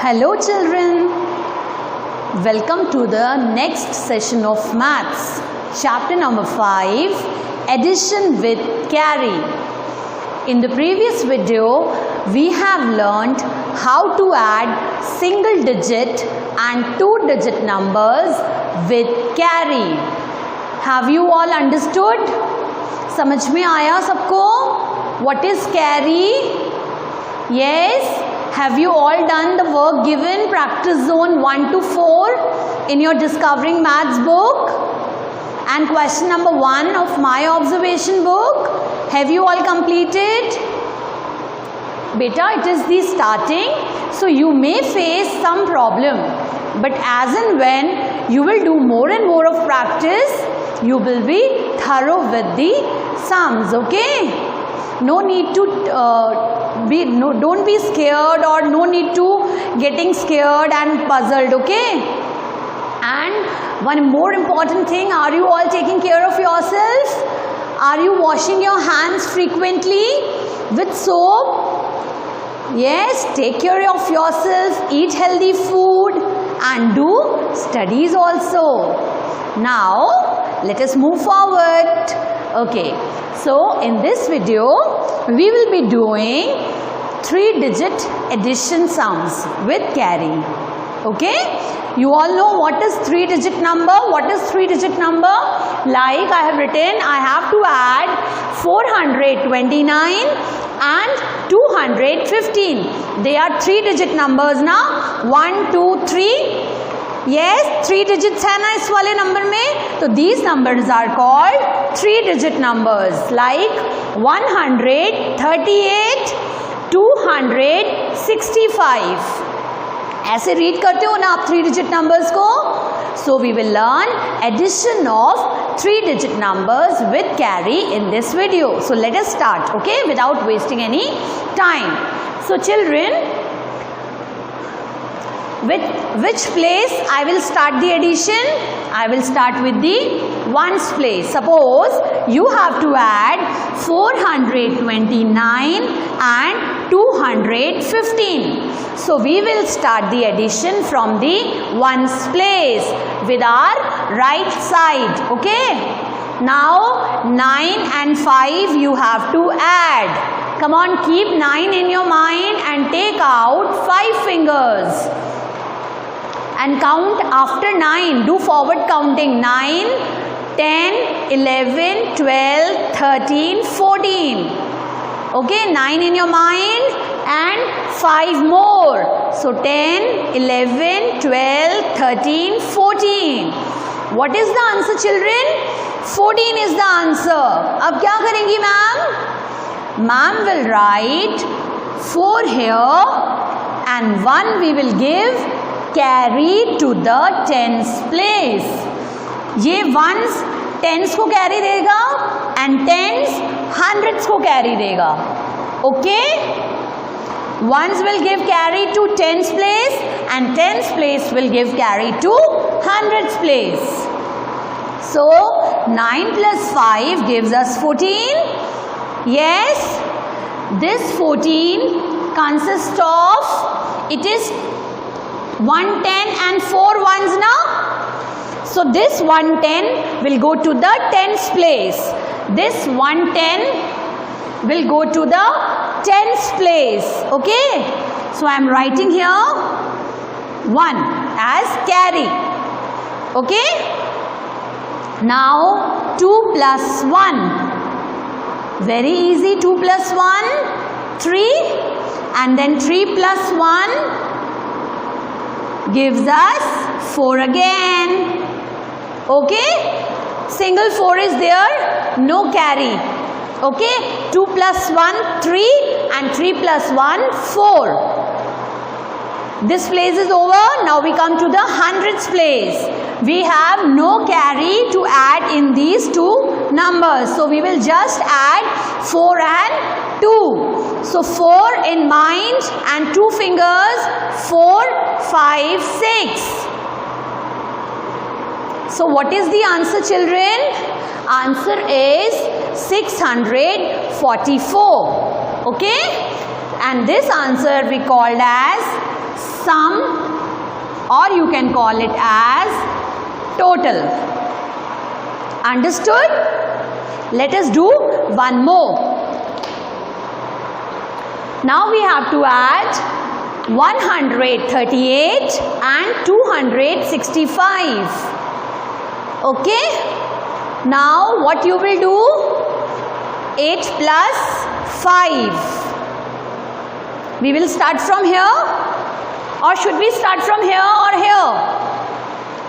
Hello children, welcome to the next session of maths, chapter number 5, addition with carry. In the previous video, we have learnt how to add single digit and two digit numbers with carry. Have you all understood? समझ में आया सबको? What is carry? Yes? Have you all done the work given, practice zone 1 to 4 in your Discovering Maths book? And question number 1 of my observation book? Have you all completed? Beta, it is the starting, so you may face some problem. But as and when you will do more and more of practice, you will be thorough with the sums, okay? No need to don't be scared, or no need to getting scared and puzzled, okay? And one more important thing, are you all taking care of yourself? Are you washing your hands frequently with soap? Yes, take care of yourself, eat healthy food and do studies also. Now let us move forward. Okay, so in this video we will be doing 3-digit addition sums with carry. Okay, you all know what is 3-digit number? What is 3-digit number? Like I have written, I have to add 429 and 215. They are 3-digit numbers now. 1, 2, 3. Yes, 3 digits है ना इस वाले number में, तो these numbers are called 3-digit numbers like 138, 265. ऐसे read करते हो ना आप 3-digit numbers को? So we will learn addition of 3-digit numbers with carry in this video. So let us start, okay, without wasting any time. So children, with which place I will start the addition? I will start with the ones place. Suppose you have to add 429 and 215. So we will start the addition from the ones place with our right side. Okay. Now 9 and 5 you have to add. Come on, keep 9 in your mind and take out 5 fingers. And count after 9. Do forward counting. 9, 10, 11, 12, 13, 14. Okay, 9 in your mind and 5 more. So 10, 11, 12, 13, 14. What is the answer, children? 14 is the answer. अब क्या करेंगी ma'am? Ma'am will write 4 here and 1 we will give carry to the tens place. ये ones tens को carry देगा and tens hundreds को carry देगा. Okay? Ones will give carry to tens place and tens place will give carry to hundreds place. So 9 plus 5 gives us 14. Yes, this 14 consists of, it is 110 and 4 ones now. So this 110 will go to the tens place. This 110 will go to the tens place. Okay. So I am writing here 1 as carry. Okay. Now 2 plus 1. Very easy. 2 plus 1. 3. And then 3 plus 1. Gives us 4 again. Okay, single 4 is there, no carry. Okay, 2 plus 1 3 and 3 plus 1 4. This place is over. Now we come to the hundreds place. We have no carry to add in these two numbers, so we will just add 4 and 2. So 4 in mind and 2 fingers, 4, 5, 6. So what is the answer, children? Answer is 644. Okay? And this answer we called as sum, or you can call it as total. Understood? Let us do one more. Now we have to add 138 and 265. Okay? Now what you will do? 8 plus 5. We will start from here, or should we start from here or here?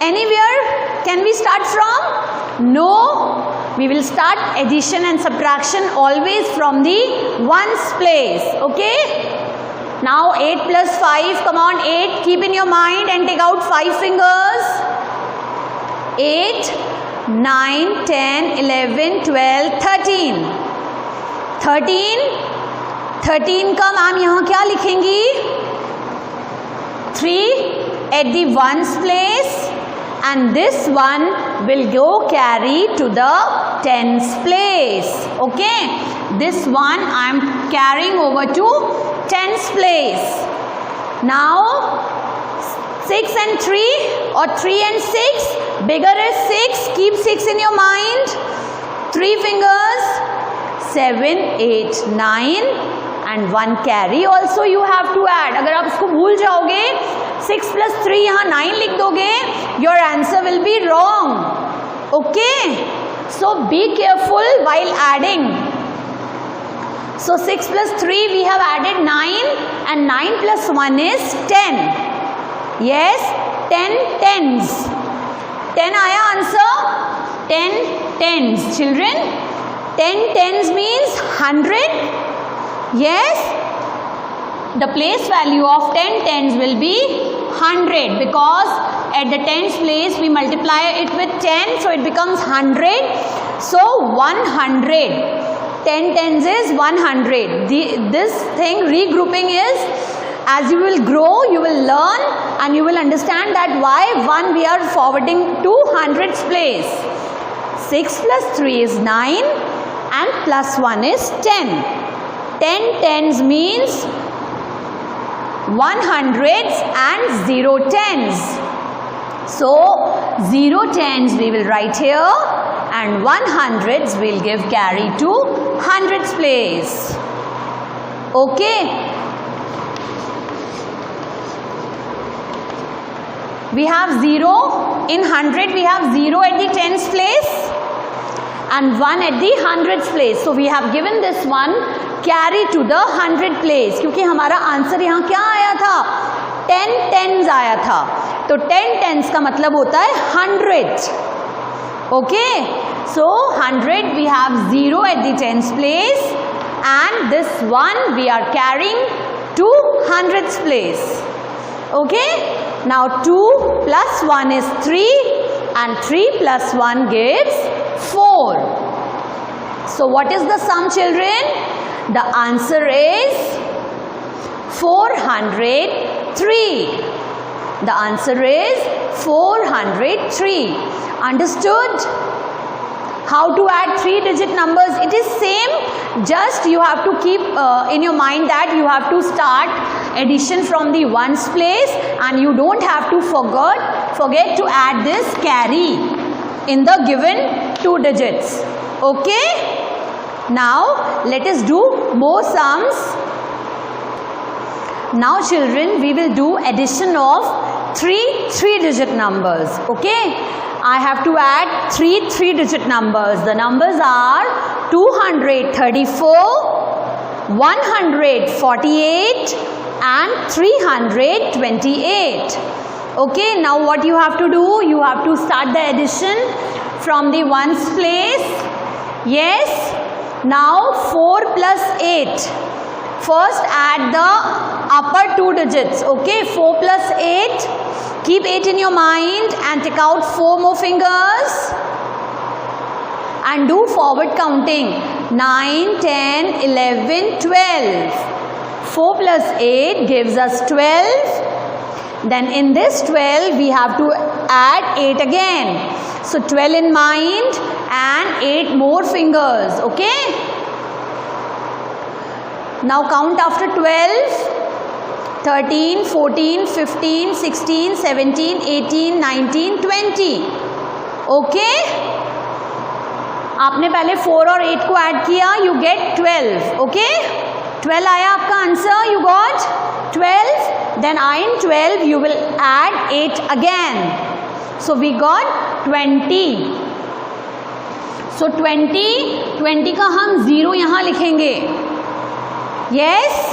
Anywhere can we start from? No. We will start addition and subtraction always from the ones place. Okay? Now 8 plus 5, come on, 8, keep in your mind and take out 5 fingers. 8, 9, 10, 11, 12, 13. 13 का ma'am यहाँ क्या लिखेंगी? 3 at the ones place, and this one will go carry to the tens place. Okay? This one I am carrying over to tens place. Now 6 and 3, or 3 and 6, bigger is 6, keep 6 in your mind. 3 fingers, 7, 8, 9 and 1 carry also you have to add. अगर आप इसको भूल जाओगे, 6 plus 3 यहाँ 9 लिख दोगे, your answer will be wrong. Okay? So be careful while adding. So 6 plus 3 we have added 9, and 9 plus 1 is 10. Yes, 10 tens. 10 आया answer? 10 tens. Children, 10 tens means 100. Yes, the place value of 10 tens will be 100, because at the tens place we multiply it with 10, so it becomes 100. So 100. 10 tens is 100. This thing regrouping is, as you will grow, you will learn and you will understand that why 1 we are forwarding to hundreds place. 6 plus 3 is 9 and plus 1 is 10. 10 tens means 100s and 0 tens. So 0 tens we will write here, and 100s will give carry to hundreds place. Okay? We have 0 in 100, we have 0 at the tens place and 1 at the hundreds place. So we have given this one carry to the 100 place, क्योंकि हमारा answer यहाँ क्या आया था? 10 tens आया था. तो 10 tens का मतलब होता है 100. Okay? So 100 we have 0 at the tens place, and this one we are carrying to hundreds place. Okay? Now 2 plus 1 is 3, and 3 plus 1 gives 4. So what is the sum, children? The answer is 403. The answer is 403. Understood? How to add 3-digit numbers? It is same, just you have to keep in your mind that you have to start addition from the ones place, and you don't have to forget to add this carry in the given 2 digits. Okay? Now let us do more sums. Now children, we will do addition of 3-digit numbers. Okay? I have to add 3-digit numbers. The numbers are 234, 148 and 328. Okay, now what you have to do? You have to start the addition from the ones place. Yes. Now 4 plus 8. First add the upper 2 digits. Okay, 4 plus 8. Keep 8 in your mind and take out 4 more fingers. And do forward counting. 9, 10, 11, 12. 4 plus 8 gives us 12. Then in this 12 we have to add 8 again. So 12 in mind and 8 more fingers. Okay? Now count after 12. 13, 14, 15, 16, 17, 18, 19, 20. Okay, आपने पहले 4 और 8 को add किया, you get 12. Okay, 12 आया आपका answer, you got 12. Then in 12 you will add 8 again, so we got 20. so 20 का हम 0 यहाँ लिखेंगे. yes,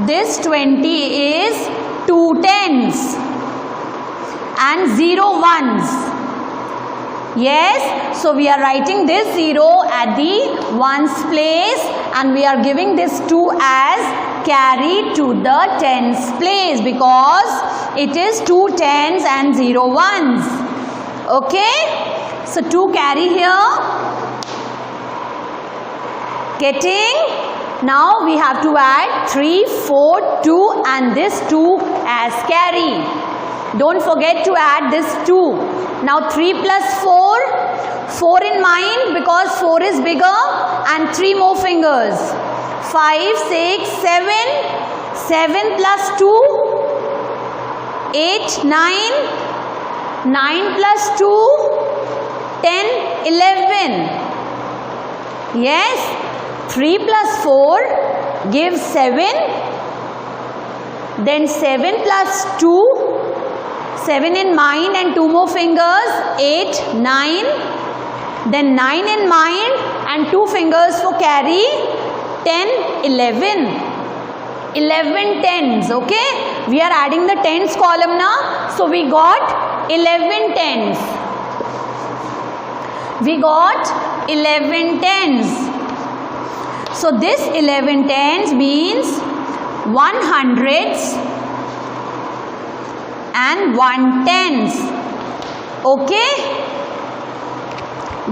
this 20 is 2 tens and 0 ones. yes, so we are writing this 0 at the ones place and we are giving this 2 as carry to the tens place because it is 2 tens and 0 ones. okay, so 2 carry here, getting. now we have to add 3, 4, 2 and this 2 as carry. don't forget to add this 2. now 3 plus 4 in mind because 4 is bigger and 3 more fingers. 5, 6, 7 plus 2, 8, 9 plus 2, 10, 11. yes, 3 plus 4 gives 7, then 7 plus 2, 7 in mind and 2 more fingers, 8, 9, then 9 in mind and 2 fingers for carry, 10, 11 tens. okay, we are adding the tens column now, so we got 11 tens. we got 11 tens. so this 11 tens means 100s and 1 tens. okay,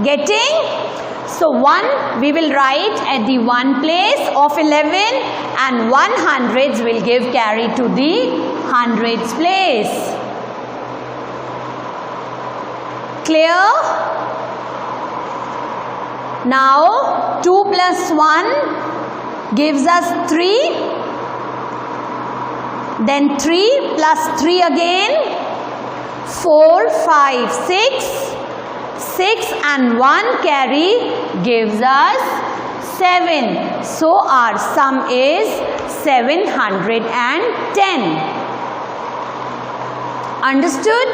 getting. so 1 we will write at the 1 place of 11 and 100s will give carry to the hundreds place. clear? now 2 plus 1 gives us 3, then 3 plus 3 again, 4, 5, 6 and 1 carry gives us 7. so our sum is 710. understood?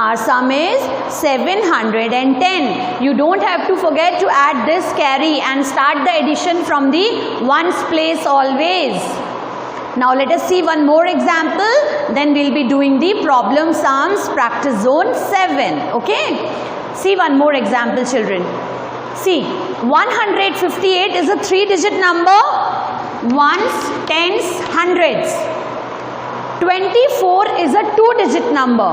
our sum is 710. you don't have to forget to add this carry and start the addition from the ones place always. now let us see one more example, then we'll be doing the problem sums practice zone 7. okay, see one more example children. see, 158 is a 3-digit number, ones, tens, hundreds. 24 is a 2-digit number,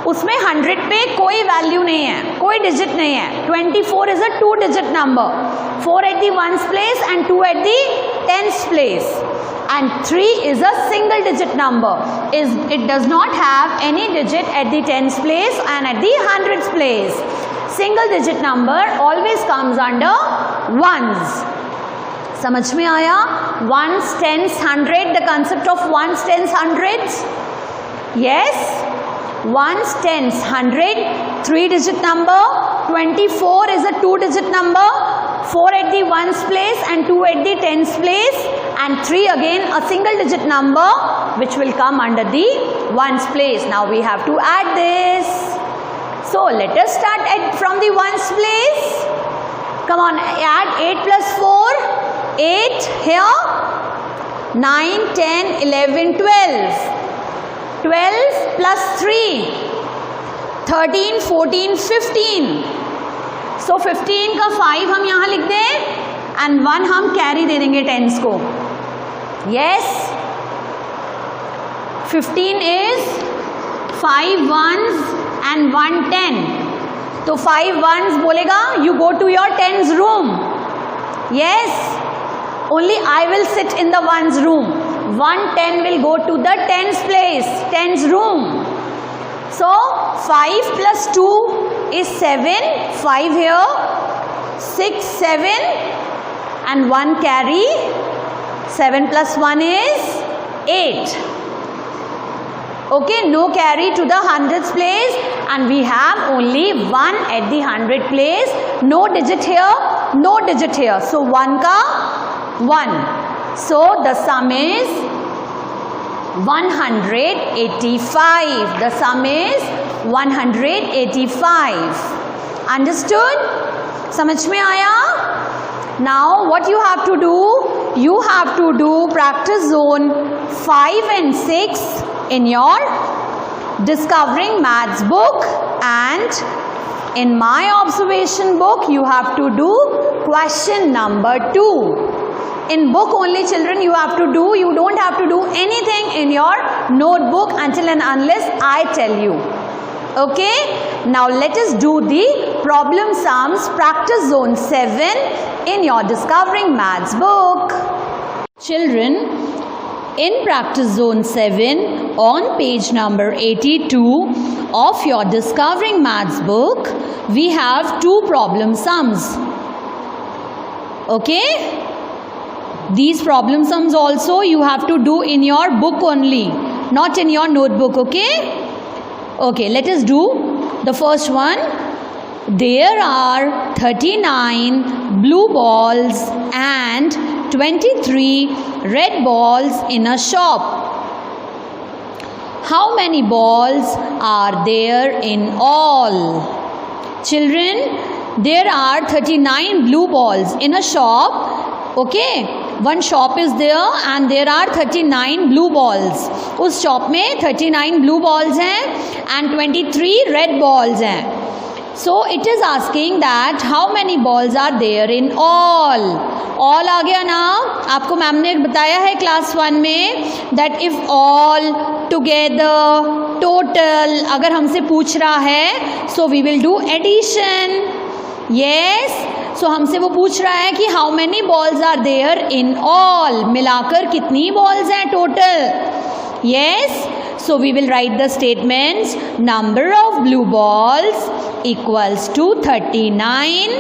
उसमें 100 पे कोई value नहीं है, कोई digit नहीं है. 24 is a 2-digit number, 4 at the ones place and 2 at the tens place. and 3 is a single digit number, it does not have any digit at the tens place and at the hundreds place. single digit number always comes under ones. समझ में आया? ones, tens, 100, the concept of ones, tens, hundreds. yes, ones, tens, 100, 3-digit number. 24 is a 2-digit number, 4 at the ones place and 2 at the tens place, and 3 again a single digit number which will come under the ones place. now we have to add this. so let us start from the ones place. come on, add 8 plus 4, 8 here, 9, 10, 11, 12. 12 plus 3, 13, 14, 15. so 15 का 5 हम यहाँ लिख दें and 1 हम carry दे देंगे tens को. yes, 15 is 5 ones and 1 10. तो 5 ones बोलेगा you go to your tens room. yes, only I will sit in the ones room. 1 10 will go to the tens place, tens room. so 5 plus 2 is 7, 5 here, 6, 7 and 1 carry, 7 plus 1 is 8. Okay, no carry to the hundreds place, and we have only 1 at the 100 place. No digit here, no digit here. So 1 ka 1. So the sum is 185. The sum is 185. Understood? समझ में आया? Now what you have to do? You have to do practice zone 5 and 6 in your Discovering Maths book, and in my observation book you have to do question number 2. In book only, children, you have to do. You don't have to do anything in your notebook until and unless I tell you. Okay? Now let us do the problem sums, practice zone 7 in your Discovering Maths book. Children, in practice zone 7 on page number 82 of your Discovering Maths book, we have 2 problem sums. Okay? These problem sums also you have to do in your book only, not in your notebook. Okay? Okay, let us do the first one. There are 39 blue balls and 23 red balls in a shop. How many balls are there in all? Children, there are 39 blue balls in a shop. Okay, one shop is there and there are 39 blue balls. उस shop में 39 blue balls हैं and 23 red balls हैं. So it is asking that how many balls are there in all. All आ गया ना? आपको ma'am ने बताया है क्लास 1 में that if all together total अगर हमसे पूछ रहा है so we will do addition. Yes. So हमसे वो पूछ रहा है कि how many balls are there in all. मिलाकर कितनी balls हैं total? Yes. So we will write the statements. Number of blue balls equals to 39.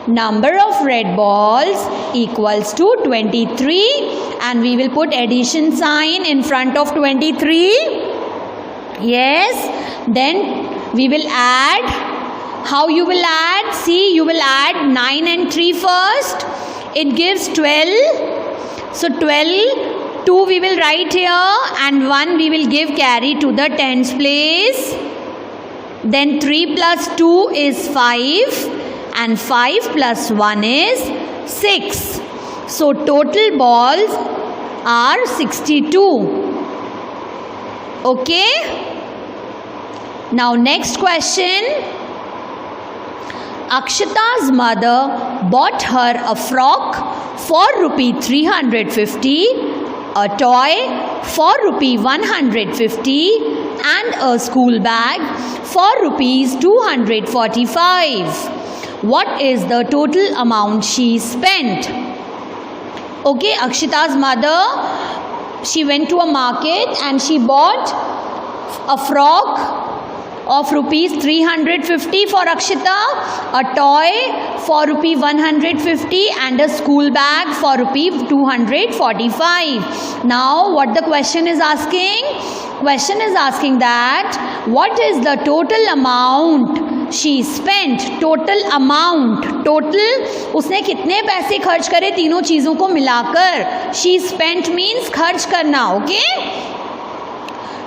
Number of red balls equals to 23. And we will put addition sign in front of 23. Yes. Then we will add. How you will add? See, you will add 9 and 3 first. It gives 12. So 12. 2 we will write here and 1 we will give carry to the tens place. Then 3 plus 2 is 5 and 5 plus 1 is 6. So total balls are 62. Okay? Now next question. Akshita's mother bought her a frock for rupee 350, a toy for rupee 150 and a school bag for rupees 245. What is the total amount she spent? Okay, Akshita's mother, she went to a market and she bought a frock of rupees 350 for Akshita, a toy for rupee 150 and a school bag for rupee 245. Now what the question is asking? Question is asking that what is the total amount she spent? Total amount. Total उसने कितने पैसे खर्च करे तीनों चीज़ों को मिलाकर. She spent means खर्च करना. Okay?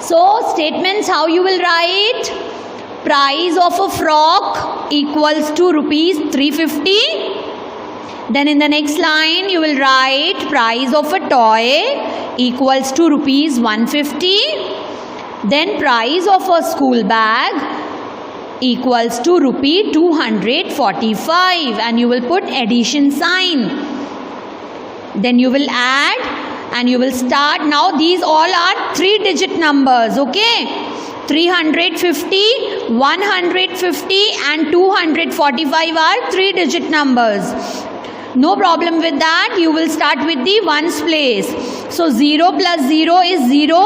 So statements how you will write? Price of a frock equals to rupees 350. Then in the next line you will write price of a toy equals to rupees 150. Then price of a school bag equals to rupee 245 and you will put addition sign. Then you will add and you will start. Now these all are 3-digit numbers. Okay? 350, 150 and 245 are 3-digit numbers. No problem with that. You will start with the ones place. So 0 plus 0 is 0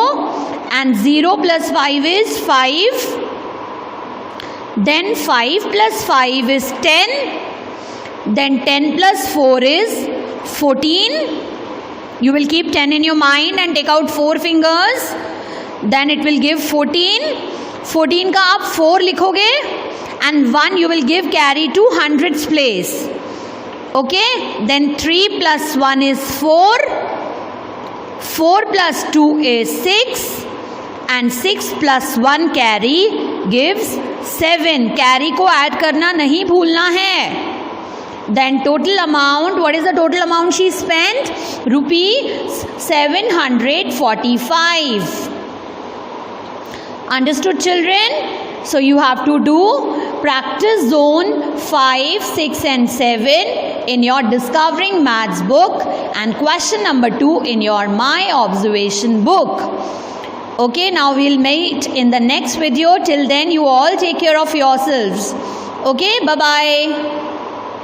and 0 plus 5 is 5. Then 5 plus 5 is 10. Then 10 plus 4 is 14. You will keep 10 in your mind and take out 4 fingers. Then it will give 14. 14 का आप 4 लिखोगे and 1 you will give carry to hundreds place. Okay, then 3 plus 1 is 4. 4 plus 2 is 6 and 6 plus 1 carry gives 7. Carry को add करना नहीं भूलना है. Then total amount, what is the total amount she spent? Rupees 745. Understood, children? So you have to do practice zone 5, 6 and 7 in your Discovering Maths book and question number 2 in your My Observation book. Okay, now we'll meet in the next video. Till then, you all take care of yourselves. Okay, bye-bye.